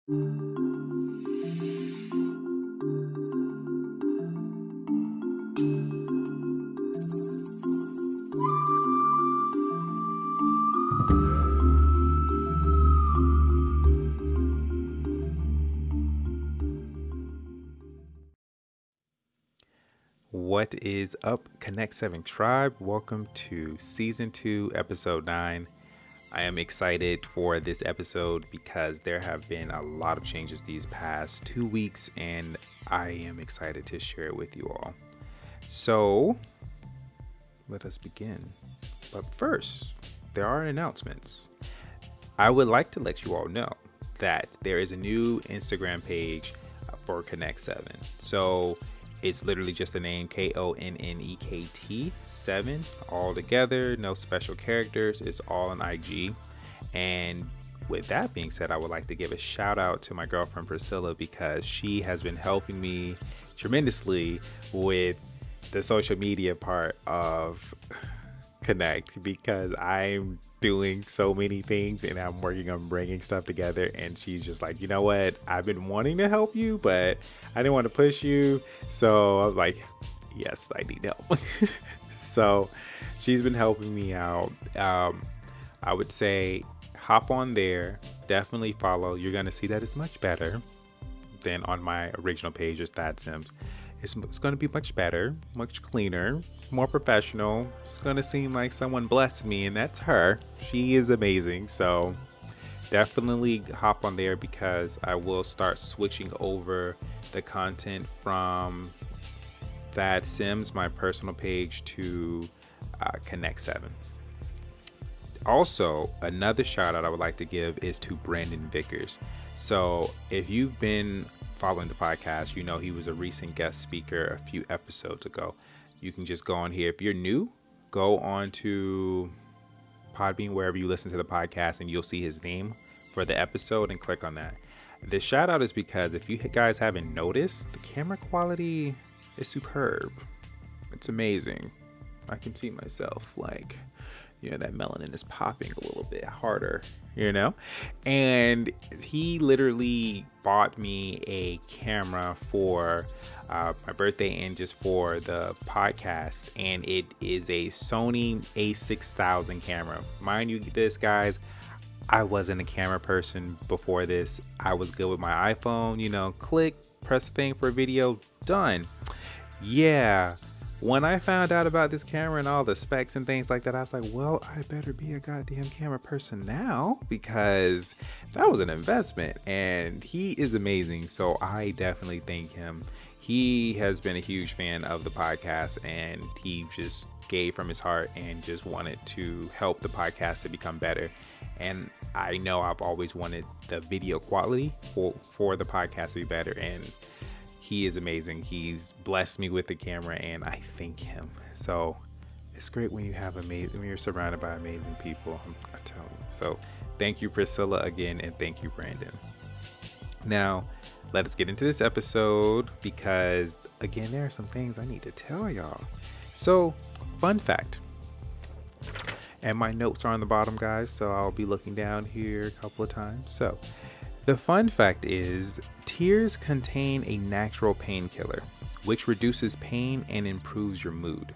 What is up, Konnekt7 Tribe? Welcome to Season 2, Episode 9. I am excited for this episode because there have been a lot of changes these past 2 weeks, and I am excited to share it with you all. So, let us begin. But first, there are announcements. I would like to let you all know that there is a new Instagram page for Konnekt7. So, it's literally just the name Konnekt 7 all together, no special characters. It's all on IG. And with that being said, I would like to give a shout out to my girlfriend Priscilla because she has been helping me tremendously with the social media part of Konnekt because I'm doing so many things and I'm working on bringing stuff together, and she's just like, you know what, I've been wanting to help you but I didn't want to push you, so I was like, yes, I need help. So she's been helping me out. I would say hop on there, definitely follow. You're gonna see that it's much better than on my original page, just That Sims. It's going to be much better, much cleaner, more professional. It's going to seem like someone blessed me, and that's her. She is amazing. So definitely hop on there because I will start switching over the content from That Sims, my personal page, to Konnekt7. Also, another shout out I would like to give is to Brandon Vickers. So if you've been following the podcast, you know he was a recent guest speaker a few episodes ago. You can just go on here. If you're new, go on to Podbean, wherever you listen to the podcast, and you'll see his name for the episode and click on that. The shout out is because if you guys haven't noticed, the camera quality is superb. It's amazing. I can see myself like, you know, that melanin is popping a little bit harder, you know? And he literally bought me a camera for my birthday and just for the podcast. And it is a Sony a6000 camera. Mind you this, guys, I wasn't a camera person before this. I was good with my iPhone, you know, click, press the thing for a video, done. Yeah. When I found out about this camera and all the specs and things like that, I was like, well, I better be a goddamn camera person now because that was an investment, and he is amazing. So I definitely thank him. He has been a huge fan of the podcast, and he just gave from his heart and just wanted to help the podcast to become better. And I know I've always wanted the video quality for the podcast to be better, and he is amazing. He's blessed me with the camera, and I thank him. So it's great when you have when you're surrounded by amazing people. I tell you. So thank you, Priscilla, again, and thank you, Brandon. Now, let us get into this episode because, again, there are some things I need to tell y'all. So, fun fact. And my notes are on the bottom, guys, so I'll be looking down here a couple of times. So, the fun fact is, tears contain a natural painkiller, which reduces pain and improves your mood.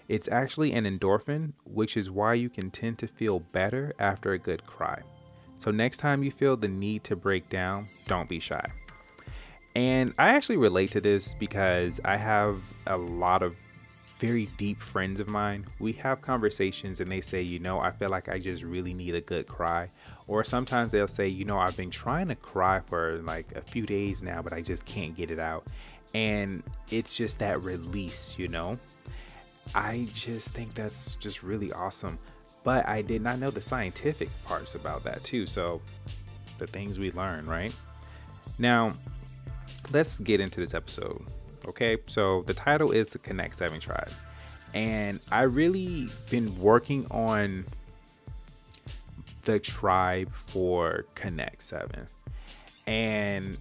It's actually an endorphin, which is why you can tend to feel better after a good cry. So next time you feel the need to break down, don't be shy. And I actually relate to this because I have a lot of very deep friends of mine. We have conversations and they say, you know, I feel like I just really need a good cry. Or sometimes they'll say, you know, I've been trying to cry for like a few days now, but I just can't get it out. And it's just that release, you know. I just think that's just really awesome. But I did not know the scientific parts about that too. So the things we learn, right? Now, let's get into this episode. Okay, so the title is the Konnekt7 Tribe. And I really been working on the tribe for Konnekt7. And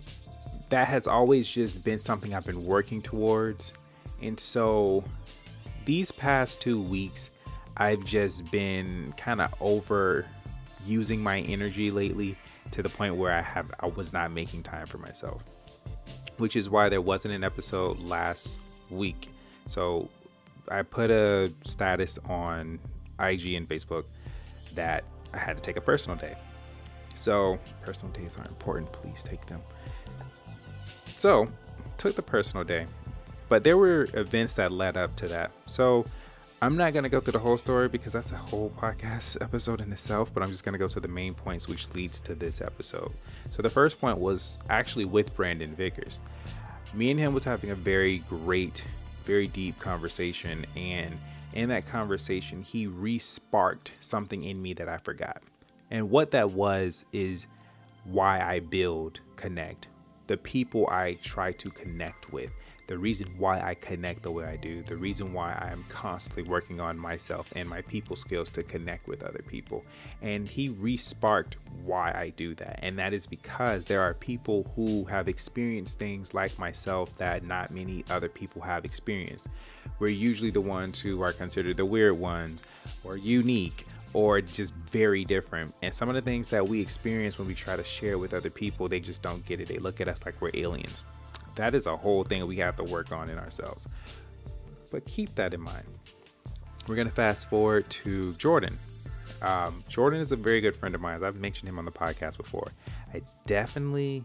that has always just been something I've been working towards. And so these past 2 weeks, I've just been kind of over using my energy lately. to the point where I was not making time for myself, which is why there wasn't an episode last week. So I put a status on IG and Facebook that I had to take a personal day. So personal days are important. Please take them. So took the personal day, but there were events that led up to that. So I'm not going to go through the whole story because that's a whole podcast episode in itself, but I'm just going to go to the main points, which leads to this episode. So the first point was actually with Brandon Vickers. Me and him was having a very great, very deep conversation. And in that conversation, he re-sparked something in me that I forgot. And what that was is why I build Konnekt, the people I try to connect with, the reason why I connect the way I do, the reason why I'm constantly working on myself and my people skills to connect with other people. And he re-sparked why I do that. And that is because there are people who have experienced things like myself that not many other people have experienced. We're usually the ones who are considered the weird ones or unique or just very different. And some of the things that we experience when we try to share with other people, they just don't get it. They look at us like we're aliens. That is a whole thing we have to work on in ourselves. But keep that in mind. We're going to fast forward to Jordan. Jordan is a very good friend of mine. I've mentioned him on the podcast before. I don't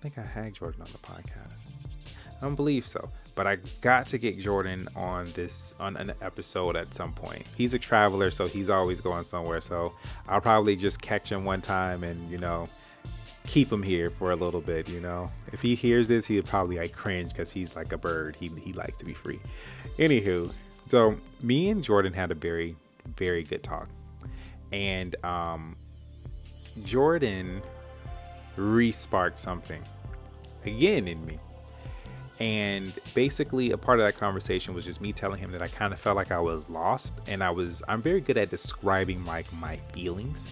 think I had Jordan on the podcast. I don't believe so, but I got to get Jordan on an episode at some point. He's a traveler, so he's always going somewhere. So I'll probably just catch him one time and, keep him here for a little bit. If he hears this, he'll probably cringe because he's like a bird. He likes to be free. Anywho, so me and Jordan had a very, very good talk. And Jordan re-sparked something again in me. And basically a part of that conversation was just me telling him that I kind of felt like I was lost, and I'm very good at describing my feelings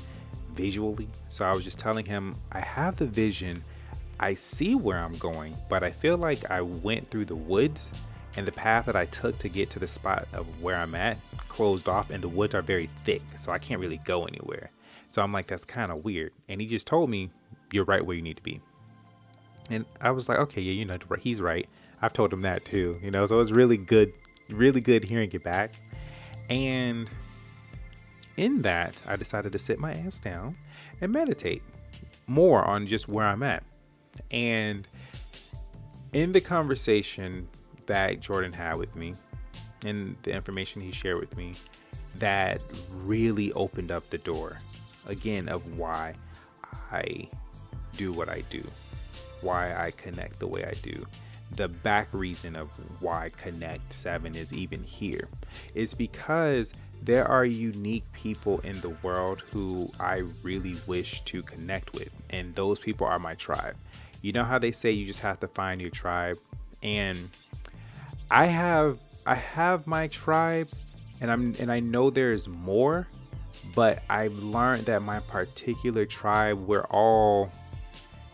visually. So I was just telling him I have the vision, I see where I'm going, but I feel like I went through the woods and the path that I took to get to the spot of where I'm at closed off, and the woods are very thick, so I can't really go anywhere. So I'm like, that's kind of weird. And he just told me, you're right where you need to be. And I was like, okay, yeah, he's right. I've told him that too, so it was really good hearing it back. And in that, I decided to sit my ass down and meditate more on just where I'm at. And in the conversation that Jordan had with me and the information he shared with me, that really opened up the door again of why I do what I do, why I connect the way I do. The back reason of why Konnekt7 is even here is because there are unique people in the world who I really wish to connect with, and those people are my tribe. You know how they say you just have to find your tribe, and I have my tribe, and I know there's more, but I've learned that my particular tribe, we're all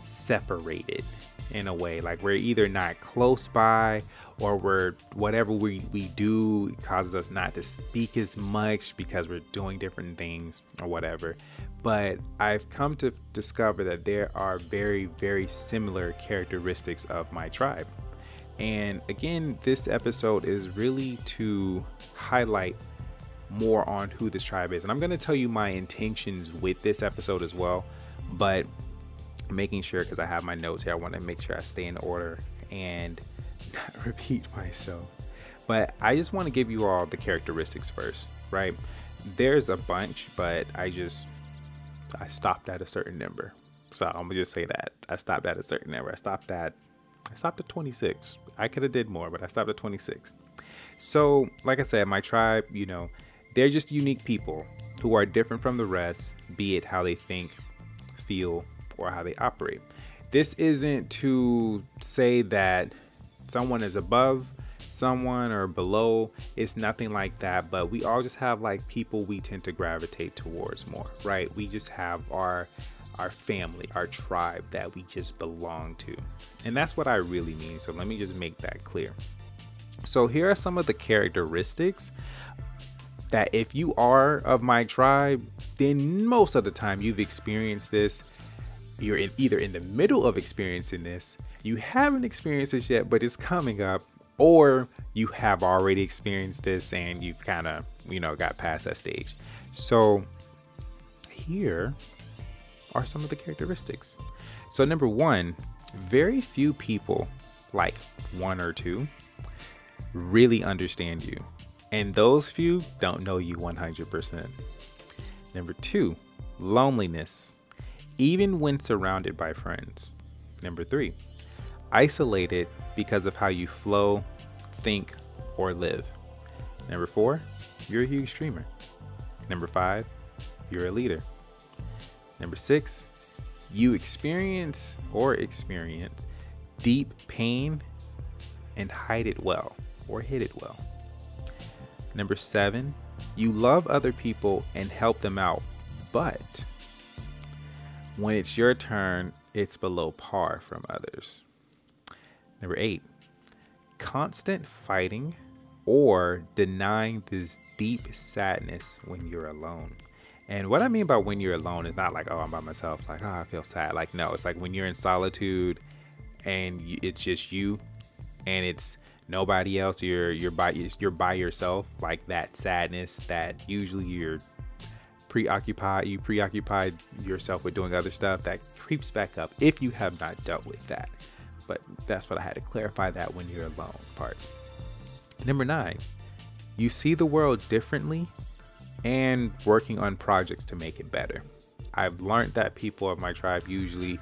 separated in a way. Like we're either not close by, or whatever we do causes us not to speak as much because we're doing different things or whatever. But I've come to discover that there are very, very similar characteristics of my tribe. And again, this episode is really to highlight more on who this tribe is. And I'm going to tell you my intentions with this episode as well, but making sure, because I have my notes here, I want to make sure I stay in order and not repeat myself. But I just want to give you all the characteristics first, right? There's a bunch, but I stopped at a certain number. So I'm gonna just say that I stopped at a certain number. I stopped at 26. I could have did more, but I stopped at 26. So like I said, my tribe, they're just unique people who are different from the rest, be it how they think, feel, or how they operate. This isn't to say that someone is above someone or below. It's nothing like that, but we all just have like people we tend to gravitate towards more, right? We just have our family, our tribe that we just belong to. And that's what I really mean. So let me just make that clear. So here are some of the characteristics that if you are of my tribe, then most of the time you've experienced this. you're either in the middle of experiencing this, you haven't experienced this yet, but it's coming up, or you have already experienced this and you've kind of, got past that stage. So here are some of the characteristics. So number one, very few people, like one or two, really understand you. And those few don't know you 100%. Number two, loneliness, even when surrounded by friends. Number three, isolated because of how you flow, think, or live. Number four, you're a huge streamer. Number five, you're a leader. Number six, you experience deep pain and hide it well or hid it well. Number seven, you love other people and help them out, but when it's your turn, it's below par from others. Number eight, constant fighting or denying this deep sadness when you're alone. And what I mean by when you're alone is not like, oh, I'm by myself, like, oh, I feel sad. Like, no, it's like when you're in solitude and it's just you and it's nobody else. You're by yourself. Like that sadness that usually you're preoccupied yourself with doing other stuff that creeps back up if you have not dealt with that. But that's what I had to clarify, that when you're alone part. Number nine, you see the world differently and working on projects to make it better. I've learned that people of my tribe usually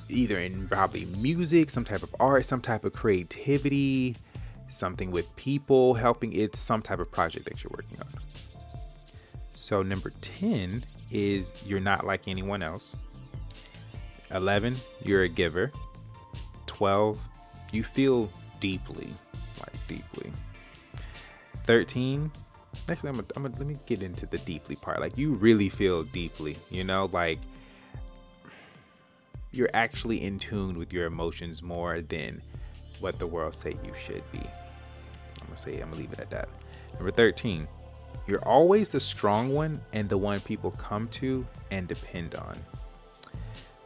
either in probably music, some type of art, some type of creativity, something with people helping. It's some type of project that you're working on. So number 10 is you're not like anyone else. 11, you're a giver. 12, you feel deeply, like deeply. 13, actually, let me get into the deeply part. Like you really feel deeply, like you're actually in tune with your emotions more than what the world say you should be. I'm gonna leave it at that. Number 13, you're always the strong one and the one people come to and depend on.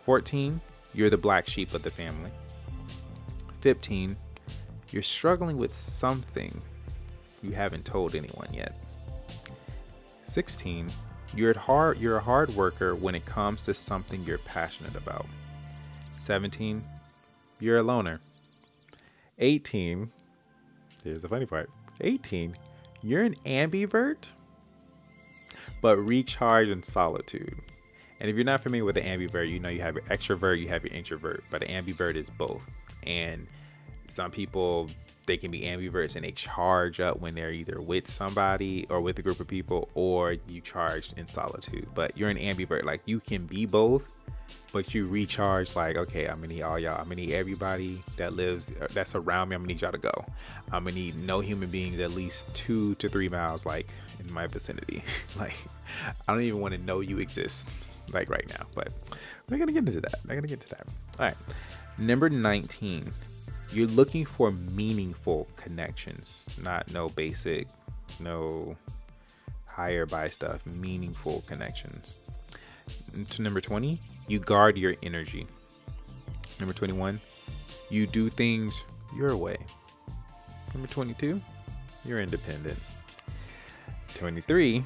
14, you're the black sheep of the family. 15, you're struggling with something you haven't told anyone yet. 16, you're a hard worker when it comes to something you're passionate about. 17, you're a loner. 18, here's the funny part. 18, you're an ambivert, but recharge in solitude. And if you're not familiar with the ambivert, you have your extrovert, you have your introvert, but an ambivert is both. And some people, they can be ambiverts and they charge up when they're either with somebody or with a group of people, or you charge in solitude. But you're an ambivert, like you can be both, but you recharge like, okay, I'm gonna need all y'all. I'm gonna need everybody that's around me. I'm gonna need y'all to go. I'm gonna need no human beings at least 2 to 3 miles, like in my vicinity. Like, I don't even want to know you exist, like right now. But we're gonna get into that. All right, number 19. You're looking for meaningful connections, not no basic, no higher by stuff, meaningful connections. To number 20, you guard your energy. Number 21, you do things your way. Number 22, you're independent. 23,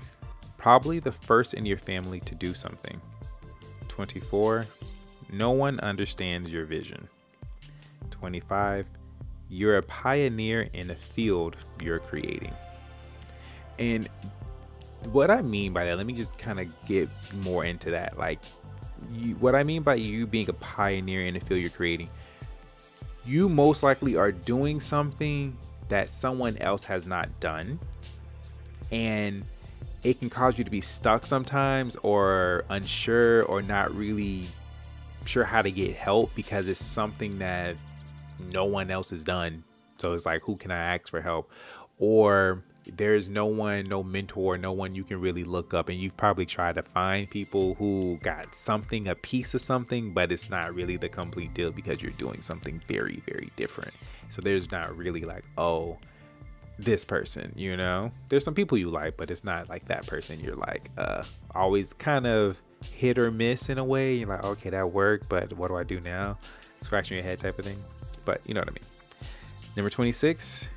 probably the first in your family to do something. 24, no one understands your vision. 25, you're a pioneer in a field you're creating. And what I mean by that, let me just kind of get more into that. Like, what I mean by you being a pioneer in the field you're creating, you most likely are doing something that someone else has not done, and it can cause you to be stuck sometimes, or unsure, or not really sure how to get help because it's something that no one else has done. So it's like, who can I ask for help? Or there's no one, no mentor, no one you can really look up, and you've probably tried to find people who got something, a piece of something, but it's not really the complete deal because you're doing something very, very different. So there's not really like, oh, this person, there's some people you like, but it's not like that person you're like always kind of hit or miss in a way. You're like, okay, that worked, but what do I do now? Scratching your head type of thing. But you know what I mean. Number 26,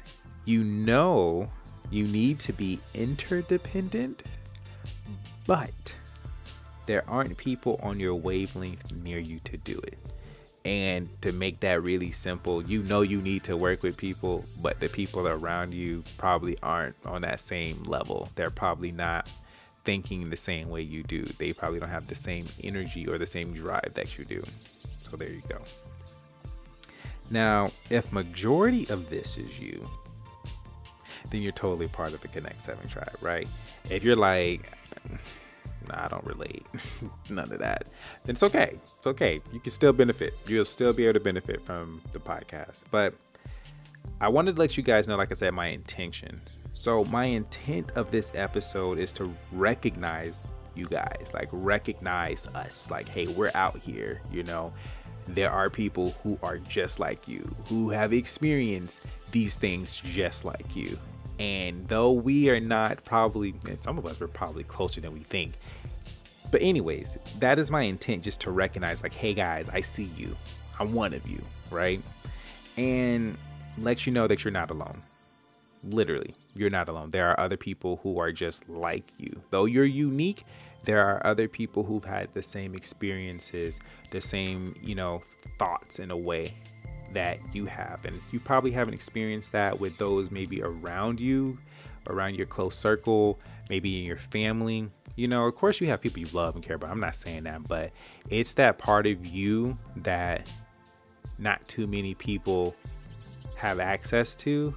you know you need to be interdependent, but there aren't people on your wavelength near you to do it. And to make that really simple, you know you need to work with people, but the people around you probably aren't on that same level. They're probably not thinking the same way you do. They probably don't have the same energy or the same drive that you do. So there you go. Now, if majority of this is you, then you're totally part of the Konnekt7 Tribe, right? If you're like, nah, I don't relate, none of that, then it's okay. It's okay. You can still benefit. You'll still be able to benefit from the podcast. But I wanted to let you guys know, like I said, my intention. So my intent of this episode is to recognize you guys, like recognize us, like, hey, we're out here, you know. There are people who are just like you, who have experienced these things just like you. And though we are not probably, some of us are probably closer than we think. But anyways, that is my intent, just to recognize like, hey guys, I see you. I'm one of you, right? And let you know that you're not alone. Literally, you're not alone. There are other people who are just like you. Though you're unique, there are other people who've had the same experiences, the same, you know, thoughts in a way that you have. And you probably haven't experienced that with those maybe around you, around your close circle, maybe in your family. You know, of course you have people you love and care about. I'm not saying that, but it's that part of you that not too many people have access to.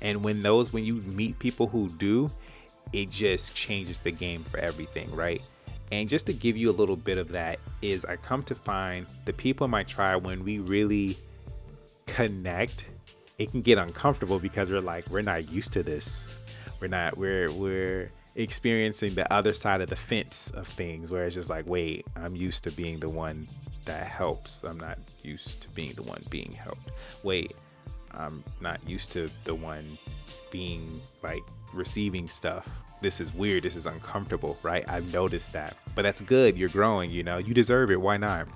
And when you meet people who do, it just changes the game for everything, right? And just to give you a little bit of that is, I come to find the people in my tribe, when we really connect, it can get uncomfortable because we're not used to this. We're experiencing the other side of the fence of things, where it's just like, wait, I'm used to being the one that helps. I'm not used to being the one being helped. Wait, I'm not used to the one being like receiving stuff. This is weird. This is uncomfortable, right? I've noticed that, but that's good. You're growing, you know, you deserve it. Why not?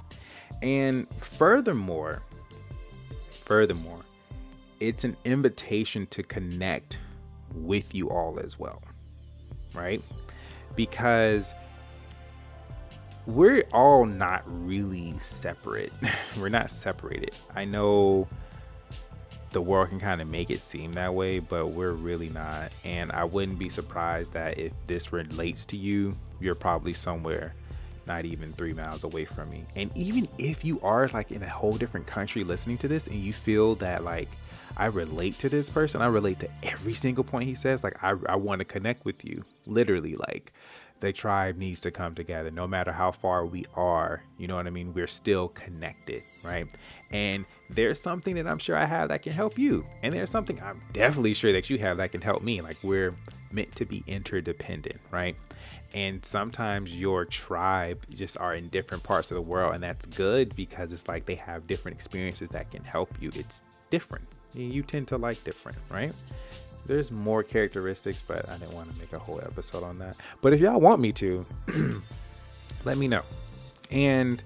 And furthermore, it's an invitation to connect with you all as well, right? Because we're all not really separate. We're not separated. I know the world can kind of make it seem that way, but we're really not. And I wouldn't be surprised that if this relates to you, you're probably somewhere not even 3 miles away from me. And even if you are like in a whole different country listening to this, and you feel that like, I relate to this person, I relate to every single point he says, like I want to connect with you. Literally, like, the tribe needs to come together. No matter how far we are, you know what I mean? We're still connected, right? And there's something that I'm sure I have that can help you. And there's something I'm definitely sure that you have that can help me. Like, we're meant to be interdependent, right? And sometimes your tribe just are in different parts of the world, and that's good, because it's like they have different experiences that can help you. It's different. You tend to like different, right? There's more characteristics, but I didn't want to make a whole episode on that. But if y'all want me to, let me know. And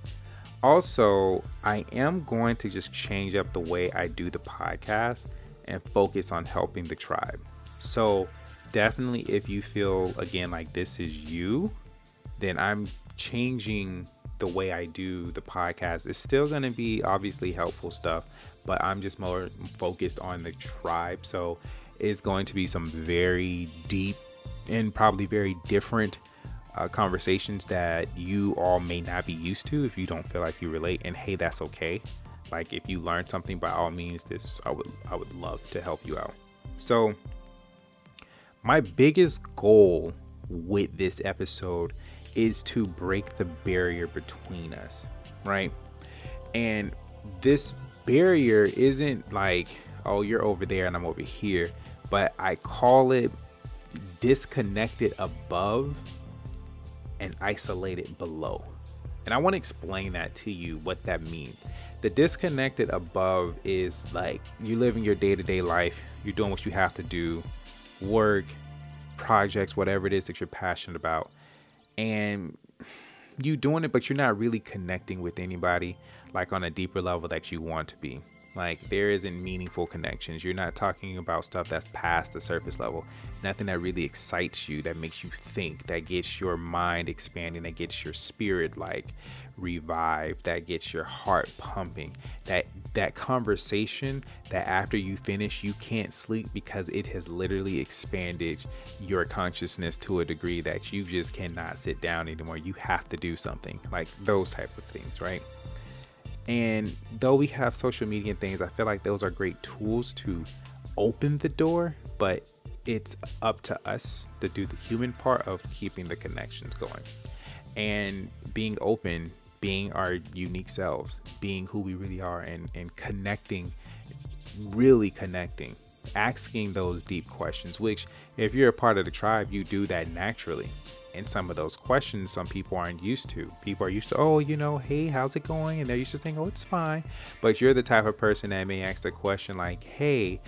also, I am going to just change up the way I do the podcast and focus on helping the tribe. So definitely, if you feel, again, like this is you, then I'm changing the way I do the podcast. It's still going to be obviously helpful stuff, but I'm just more focused on the tribe. So it's going to be some very deep and probably very different conversations that you all may not be used to if you don't feel like you relate. And hey, that's okay. Like, if you learn something, by all means, I would love to help you out. So my biggest goal with this episode is to break the barrier between us, right? And this barrier isn't like, oh, you're over there and I'm over here, but I call it disconnected above and isolated below. And I want to explain that to you, what that means. The disconnected above is like, you're living your day-to-day life, you're doing what you have to do, work, projects, whatever it is that you're passionate about, and you doing it, but you're not really connecting with anybody like on a deeper level that you want to be. Like, there isn't meaningful connections. You're not talking about stuff that's past the surface level. Nothing that really excites you, that makes you think, that gets your mind expanding, that gets your spirit like revived, that gets your heart pumping. That conversation that after you finish, you can't sleep because it has literally expanded your consciousness to a degree that you just cannot sit down anymore. You have to do something, like those type of things, right? And though we have social media and things, I feel like those are great tools to open the door, but it's up to us to do the human part of keeping the connections going and being open, being our unique selves, being who we really are, and connecting, really connecting, asking those deep questions, which if you're a part of the tribe, you do that naturally. And some of those questions, some people aren't used to. People are used to, oh, hey, how's it going? And they're used to saying, oh, it's fine. But you're the type of person that may ask the question like, hey,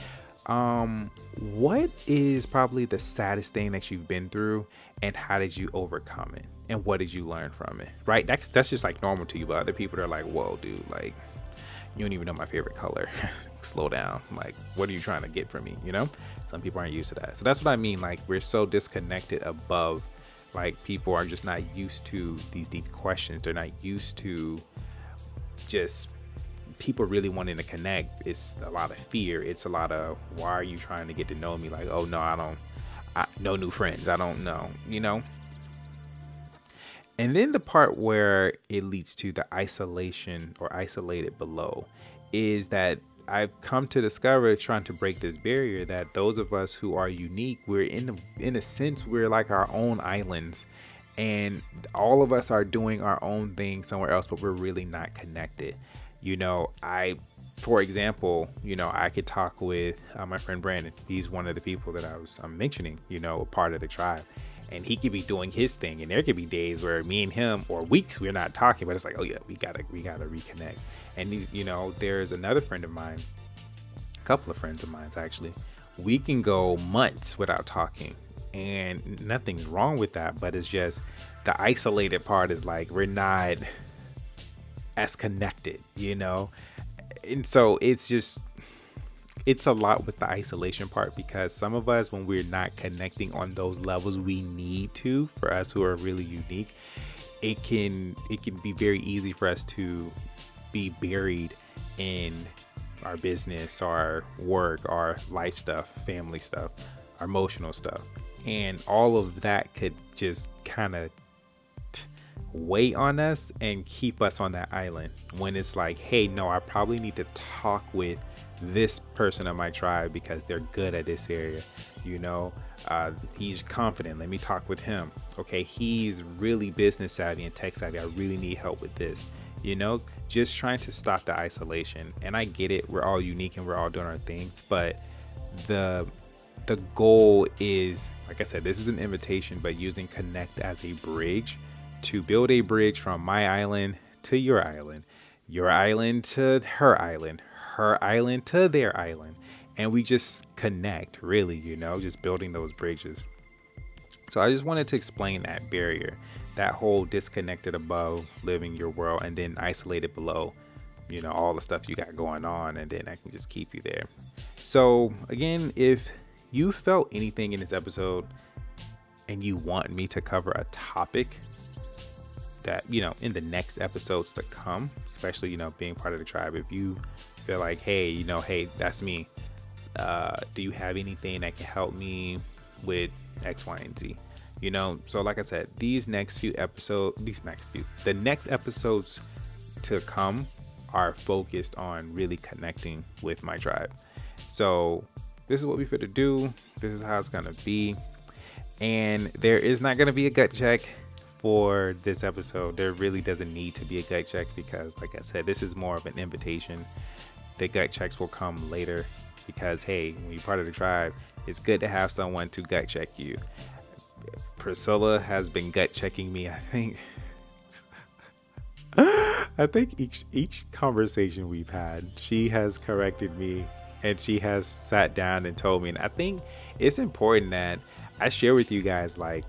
what is probably the saddest thing that you've been through, and how did you overcome it? And what did you learn from it? Right? That's just like normal to you. But other people are like, whoa, dude, like, you don't even know my favorite color. Slow down. Like, what are you trying to get from me? Some people aren't used to that. So that's what I mean. Like, we're so disconnected above. Like, people are just not used to these deep questions. They're not used to just people really wanting to connect. It's a lot of fear. It's a lot of, why are you trying to get to know me? Like, oh no, no new friends. I don't know, And then the part where it leads to the isolation or isolated below is that I've come to discover, trying to break this barrier, that those of us who are unique, we're in a sense, we're like our own islands, and all of us are doing our own thing somewhere else, but we're really not connected. For example, I could talk with my friend Brandon. He's one of the people that I'm mentioning, a part of the tribe. And he could be doing his thing, and there could be days where me and him, or weeks, we're not talking, but it's like, oh yeah, we gotta reconnect. And there's another friend of mine, a couple of friends of mine actually. We can go months without talking, and nothing's wrong with that. But it's just the isolated part is like, we're not as connected, And so it's a lot with the isolation part, because some of us, when we're not connecting on those levels we need to, for us who are really unique, it can be very easy for us to be buried in our business, our work, our life stuff, family stuff, our emotional stuff. And all of that could just kind of weigh on us and keep us on that island, when it's like, hey, no, I probably need to talk with this person of my tribe because they're good at this area. He's confident, let me talk with him. Okay, he's really business savvy and tech savvy, I really need help with this. Just trying to stop the isolation. And I get it, we're all unique and we're all doing our things, but the goal is, like I said, this is an invitation, but using Konnekt as a bridge to build a bridge from my island to your island to her island to their island, and we just connect, really, just building those bridges. So I just wanted to explain that barrier, that whole disconnected above, living your world, and then isolated below, all the stuff you got going on, and then I can just keep you there. So again, if you felt anything in this episode and you want me to cover a topic that, in the next episodes to come, especially, being part of the tribe, if you feel like, hey, hey, that's me, do you have anything that can help me with X, Y, and Z? So like I said, the next episodes to come are focused on really connecting with my tribe. So this is what we fit to do. This is how it's gonna be. And there is not gonna be a gut check for this episode. There really doesn't need to be a gut check, because like I said, this is more of an invitation. The gut checks will come later, because hey, when you're part of the tribe, it's good to have someone to gut check you. Priscilla has been gut checking me, I think each conversation we've had, she has corrected me, and she has sat down and told me. And I think it's important that I share with you guys, like,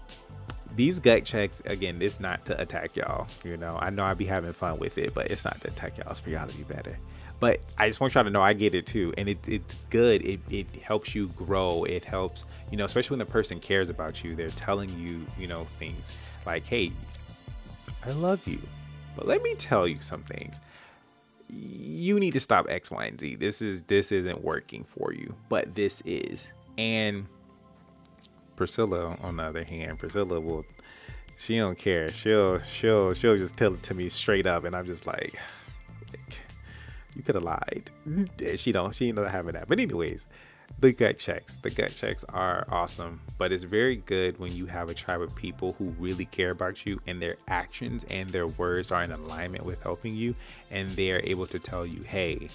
these gut checks, again, it's not to attack y'all. You know, I know I'd be having fun with it, but it's not to attack y'all. It's for y'all to be better. But I just want y'all to know I get it too. And it's good. It helps you grow. It helps, you know, especially when the person cares about you. They're telling you, you know, things like, hey, I love you, but let me tell you something. You need to stop X, Y, and Z. This isn't working for you, but this is. And Priscilla, on the other hand, she don't care. She'll just tell it to me straight up, and I'm just like you could have lied. She ain't not having that. But anyways, the gut checks are awesome, but it's very good when you have a tribe of people who really care about you, and their actions and their words are in alignment with helping you, and they're able to tell you, hey,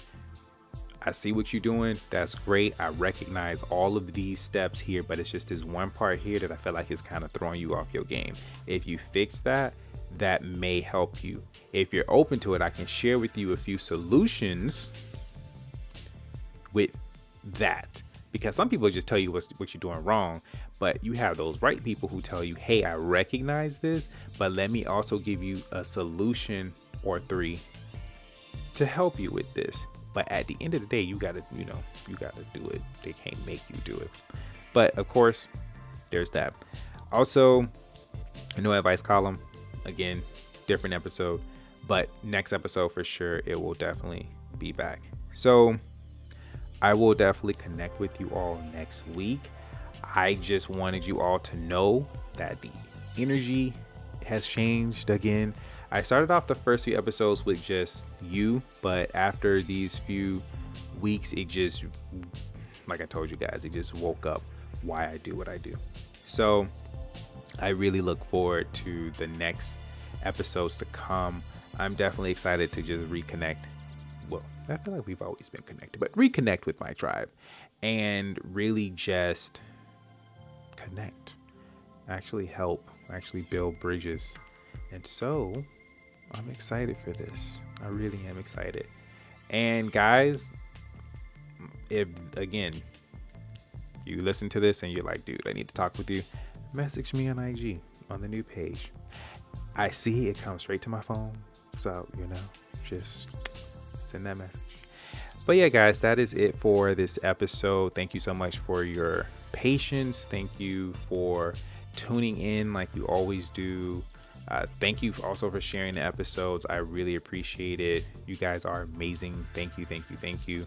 I see what you're doing. That's great. I recognize all of these steps here, but it's just this one part here that I feel like is kind of throwing you off your game. If you fix that, that may help you. If you're open to it, I can share with you a few solutions with that, because some people just tell you what you're doing wrong, but you have those right people who tell you, hey, I recognize this, but let me also give you a solution or 3 to help you with this. But at the end of the day, you gotta do it. They can't make you do it. But of course, there's that. Also, a no advice column. Again, different episode, but next episode for sure, it will definitely be back. So I will definitely connect with you all next week. I just wanted you all to know that the energy has changed again. I started off the first few episodes with just you, but after these few weeks, it just, like I told you guys, it just woke up why I do what I do. So I really look forward to the next episodes to come. I'm definitely excited to just reconnect. Well, I feel like we've always been connected, but reconnect with my tribe and really just connect, actually help, actually build bridges. And so I'm excited for this. I really am excited. And guys, if again you listen to this and you're like, dude, I need to talk with you, message me on IG on the new page. I see it comes straight to my phone, so you know, just send that message. But yeah, guys, that is it for this episode. Thank you so much for your patience. Thank you for tuning in like you always do. Thank you also for sharing the episodes. I really appreciate it. You guys are amazing. Thank you.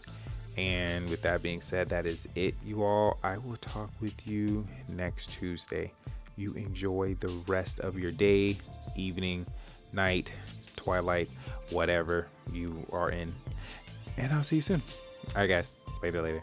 And with that being said, that is it, you all. I will talk with you next Tuesday. You enjoy the rest of your day, evening, night, twilight, whatever you are in. And I'll see you soon. All right, guys. Later.